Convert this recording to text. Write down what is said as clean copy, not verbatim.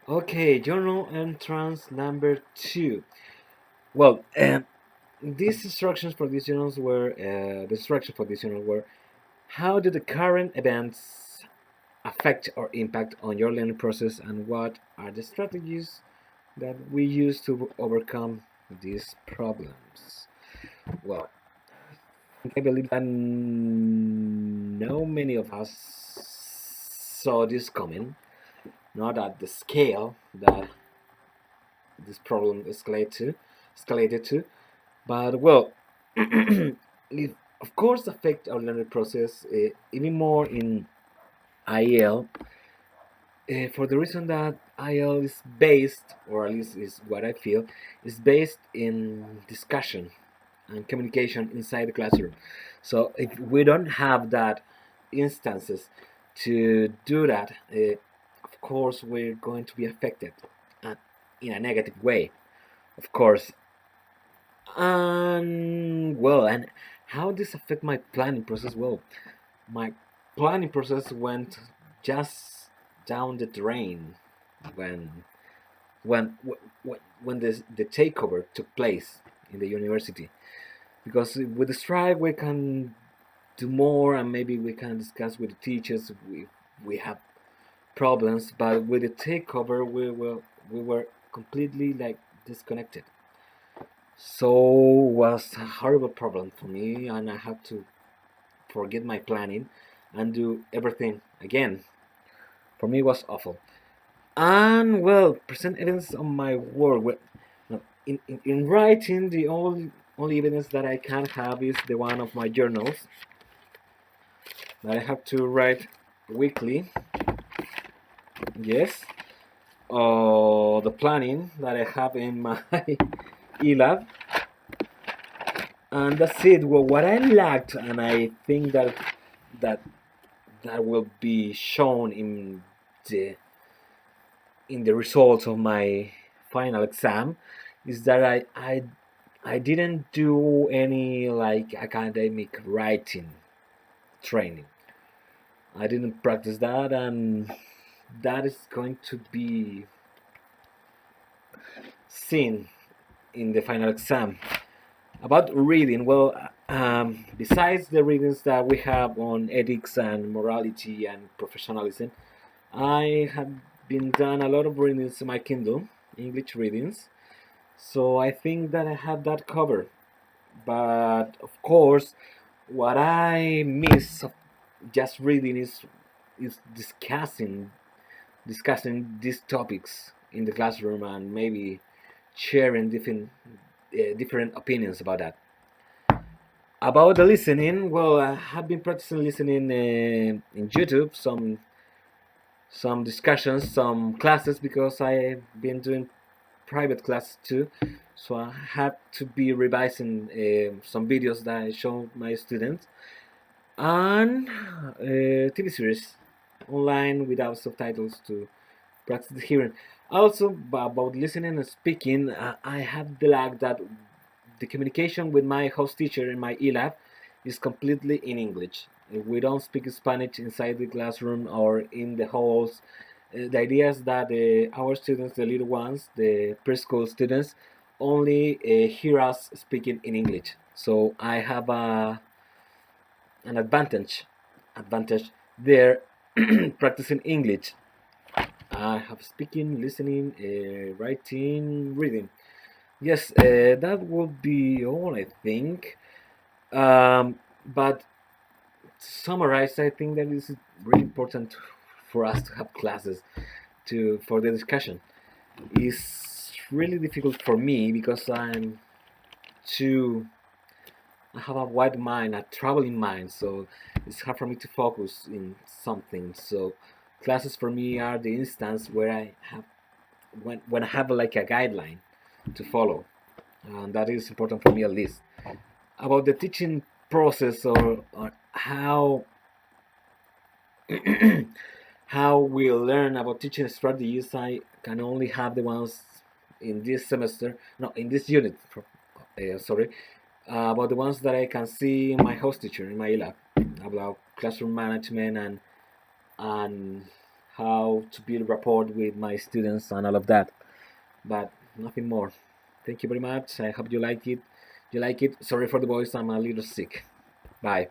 Okay, journal entrance number two. Well, these instructions for these journals were the instructions for these journals were how do the current events affect or impact on your learning process, and what are the strategies that we use to overcome these problems? Well, I believe that no many of us saw this coming, not at the scale that this problem escalated to. But well, it of course affect our learning process even more in IEL for the reason that IEL is based, or at least is what I feel, is based in discussion and communication inside the classroom. So if we don't have that instances to do that, of course we're going to be affected uh, in a negative way, of course. And how this affect my planning process? Well, my planning process went just down the drain when when the takeover took place in the university. Because with the strike, we can do more, and maybe we can discuss with the teachers. We have problems, but with the takeover, we were completely like disconnected. So was a horrible problem for me, and I had to forget my planning and do everything again. For me, it was awful. And well, present evidence on my work. Well, no, in writing, the only evidence that I can have is the one of my journals that I have to write weekly. Yes. The planning that I have in my eLab, and that's it. Well, what I lacked, and I think that that will be shown the in the results of my final exam, is that I didn't do any like academic writing training. I didn't practice that, and that is going to be seen in the final exam. About reading, well, besides the readings that we have on ethics and morality and professionalism, I have been done a lot of readings in my Kindle, English readings. So I think that I have that covered. But of course, what I miss of just reading is discussing these topics in the classroom, and maybe sharing different opinions about that. About the listening, well, I have been practicing listening in YouTube, some discussions, some classes, because I've been doing private classes too. So I have to be revising some videos that I show my students, and TV series online without subtitles to practice the hearing. Also, about listening and speaking, I have the lag that the communication with my host teacher in my eLab is completely in English. We don't speak Spanish inside the classroom or in the halls. The idea is that our students, the little ones, the preschool students, only hear us speaking in English. So I have an advantage there practicing English. I have speaking, listening, writing, reading. Yes, that would be all, I think. But to summarize, I think that is really important for us to have classes for the discussion. It's really difficult for me because too I have a wide mind, a traveling mind, so it's hard for me to focus in something. So classes for me are the instance where I have when I have like a guideline to follow, and that is important for me at least. About the teaching process, or how we learn about teaching strategies, I can only have the ones in this semester, no, in this unit. Sorry, about the ones that I can see in my host teacher in my lab, about classroom management and how to build rapport with my students and all of that, but nothing more. Thank you very much. I hope you like it. Sorry for the voice. I'm a little sick. Bye.